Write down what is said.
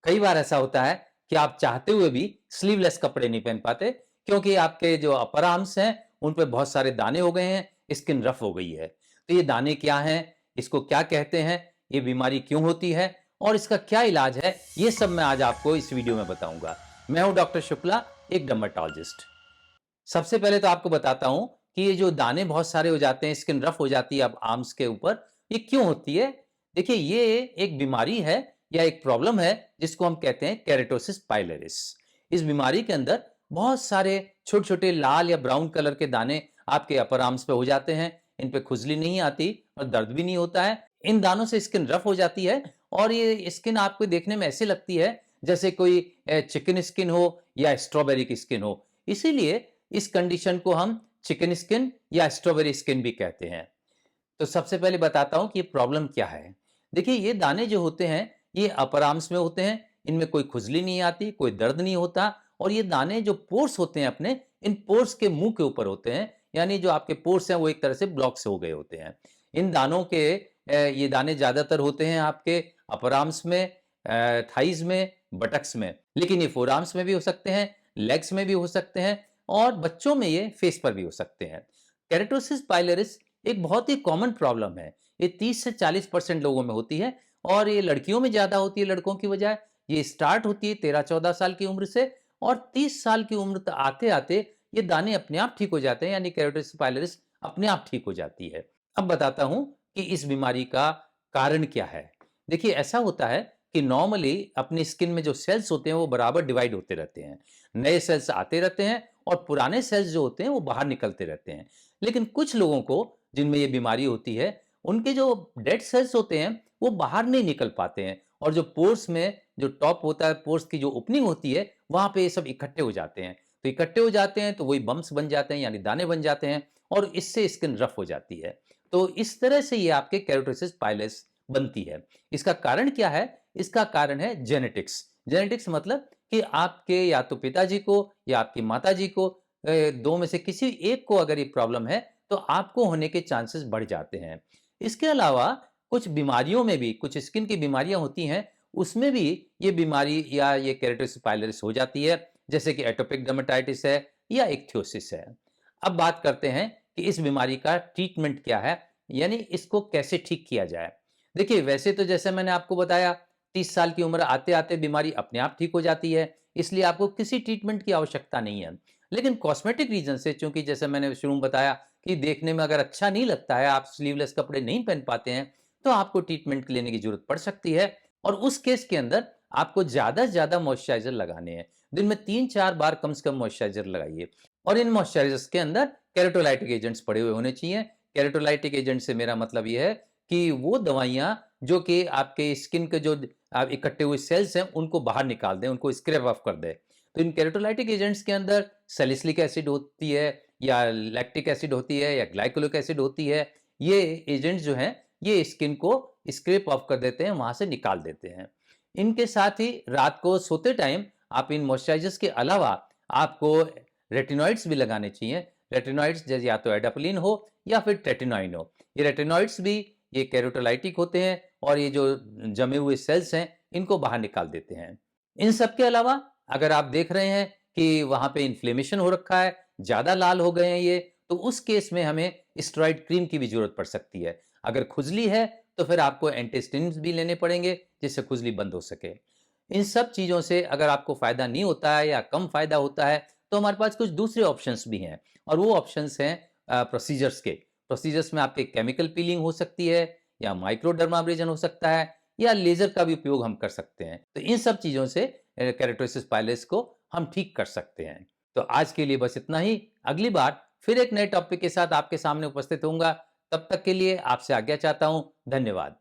कई बार ऐसा होता है कि आप चाहते हुए भी स्लीवलेस कपड़े नहीं पहन पाते क्योंकि आपके जो अपर आर्म्स हैं उन पे बहुत सारे दाने हो गए हैं, स्किन रफ हो गई है। तो ये दाने क्या हैं, इसको क्या कहते हैं, ये बीमारी क्यों होती है और इसका क्या इलाज है, ये सब मैं आज आपको इस वीडियो में बताऊंगा। मैं हूं डॉक्टर शुक्ला, एक डर्मेटोलॉजिस्ट। सबसे पहले तो आपको बताता हूं कि ये जो दाने बहुत सारे हो जाते हैं, स्किन रफ हो जाती है अब आर्म्स के ऊपर, ये क्यों होती है। देखिए, ये एक बीमारी है या एक प्रॉब्लम है जिसको हम कहते हैं केरेटोसिस पाइलरिस। इस बीमारी के अंदर बहुत सारे छोटे छोटे लाल या ब्राउन कलर के दाने आपके अपर आर्म्स पे हो जाते हैं। इन पे खुजली नहीं आती और दर्द भी नहीं होता है। इन दानों से स्किन रफ हो जाती है और ये स्किन आपको देखने में ऐसे लगती है जैसे कोई चिकन स्किन हो या स्ट्रॉबेरी की स्किन हो। इसीलिए इस कंडीशन को हम चिकन स्किन या स्ट्रॉबेरी स्किन भी कहते हैं। तो सबसे पहले बताता हूं कि ये प्रॉब्लम क्या है। देखिए, ये दाने जो होते हैं ये अपर आर्म्स में होते हैं। इनमें कोई खुजली नहीं आती, कोई दर्द नहीं होता और ये दाने जो पोर्स होते हैं अपने, इन पोर्स के मुंह के ऊपर होते हैं। यानी जो आपके पोर्स हैं वो एक तरह से ब्लॉक से हो गए होते हैं। इन दानों के ये दाने ज्यादातर होते हैं आपके अपर आर्म्स में, थाइज में, बटक्स में, लेकिन ये फोर आर्म्स में भी हो सकते हैं, लेग्स में भी हो सकते हैं और बच्चों में ये फेस पर भी हो सकते हैं। केरेटोसिस पाइलरिस एक बहुत ही कॉमन प्रॉब्लम है। ये 30 से 40% लोगों में होती है और ये लड़कियों में ज्यादा होती है लड़कों की बजाय। ये स्टार्ट होती है 13-14 साल की उम्र से और 30 साल की उम्र तक आते आते ये दाने अपने आप ठीक हो जाते हैं, यानी केरेटोसिस पाइलरिस अपने आप ठीक हो जाती है। अब बताता हूं कि इस बीमारी का कारण क्या है। देखिए, ऐसा होता है कि नॉर्मली अपनी स्किन में जो सेल्स होते हैं वो बराबर डिवाइड होते रहते हैं। नए सेल्स आते रहते हैं और पुराने सेल्स जो होते हैं वो बाहर निकलते रहते हैं। लेकिन कुछ लोगों को जिनमें ये बीमारी होती है, उनके जो डेड सेल्स होते हैं वो बाहर नहीं निकल पाते हैं और जो पोर्स में जो टॉप होता है, पोर्स की जो ओपनिंग होती है, वहां पे ये सब इकट्ठे हो जाते हैं। तो इकट्ठे हो जाते हैं तो वही बम्प्स बन जाते हैं, यानी दाने बन जाते हैं और इससे स्किन रफ हो जाती है। तो इस तरह से ये आपके केरोटिस पाइलस बनती है। इसका कारण क्या है? इसका कारण है जेनेटिक्स। जेनेटिक्स मतलब कि आपके या तो पिताजी को या आपकी माताजी को, दो में से किसी एक को अगर ये प्रॉब्लम है तो आपको होने के चांसेस बढ़ जाते हैं। इसके अलावा कुछ बीमारियों में भी, कुछ स्किन की बीमारियां होती हैं, उसमें भी ये बीमारी या ये केरेटिस पाइलरिस हो जाती है, जैसे कि एटोपिक डर्मेटाइटिस है या इक्थियोसिस है। अब बात करते हैं कि इस बीमारी का ट्रीटमेंट क्या है, यानी इसको कैसे ठीक किया जाए। देखिए, वैसे तो जैसे मैंने आपको बताया, 30 साल की उम्र आते आते बीमारी अपने आप ठीक हो जाती है, इसलिए आपको किसी ट्रीटमेंट की आवश्यकता नहीं है। लेकिन कॉस्मेटिक रीजन से, चूंकि जैसे मैंने शुरू में बताया कि देखने में अगर अच्छा नहीं लगता है, आप स्लीवलेस कपड़े नहीं पहन पाते हैं, तो आपको ट्रीटमेंट लेने की जरूरत पड़ सकती है। और उस केस के अंदर आपको ज्यादा से ज्यादा मॉइस्चराइजर लगाने हैं। दिन में 3-4 बार कम से कम मॉइस्चराइजर लगाइए और इन मॉइस्चराइजर्स के अंदर केरेटोलाइटिक एजेंट्स पड़े हुए होने चाहिए। केरेटोलाइटिक एजेंट से मेरा मतलब यह है कि वो दवाइयां जो कि आपके स्किन के जो आप इकट्ठे हुए सेल्स हैं उनको बाहर निकाल दें, उनको स्क्रैप ऑफ कर दें। तो इन केरेटोलाइटिक एजेंट्स के अंदर सैलिसिलिक एसिड होती है या लैक्टिक एसिड होती है या ग्लाइकोलिक एसिड होती है। ये एजेंट्स जो हैं ये स्किन को स्क्रैप ऑफ कर देते हैं, वहां से निकाल देते हैं। इनके साथ ही रात को सोते टाइम आप इन मॉइस्चराइजर्स के अलावा आपको रेटिनॉइड्स भी लगाने चाहिए। रेटिनॉइड्स जैसे या तो एडाप्लिन हो या फिर ट्रेटिनॉइन हो। ये रेटिनॉइड्स भी ये केरोटोलाइटिक होते हैं और ये जो जमे हुए सेल्स हैं इनको बाहर निकाल देते हैं। इन सब के अलावा अगर आप देख रहे हैं कि वहां पे इन्फ्लेमेशन हो रखा है, ज्यादा लाल हो गए हैं ये, तो उस केस में हमें स्टेरॉइड क्रीम की भी जरूरत पड़ सकती है। अगर खुजली है तो फिर आपको एंटीस्टिम्स भी लेने पड़ेंगे जिससे खुजली बंद हो सके। इन सब चीजों से अगर आपको फायदा नहीं होता है या कम फायदा होता है तो हमारे पास कुछ दूसरे ऑप्शंस भी हैं और वो ऑप्शंस हैं प्रोसीजर्स के। प्रोसीजर्स में आपके केमिकल पीलिंग हो सकती है या माइक्रोडर्माब्रेजन हो सकता है या लेजर का भी उपयोग हम कर सकते हैं। तो इन सब चीजों से केरेटोसिस पाइलस को हम ठीक कर सकते हैं। तो आज के लिए बस इतना ही। अगली बार फिर एक नए टॉपिक के साथ आपके सामने उपस्थित होऊंगा। तब तक के लिए आपसे आज्ञा चाहता हूं। धन्यवाद।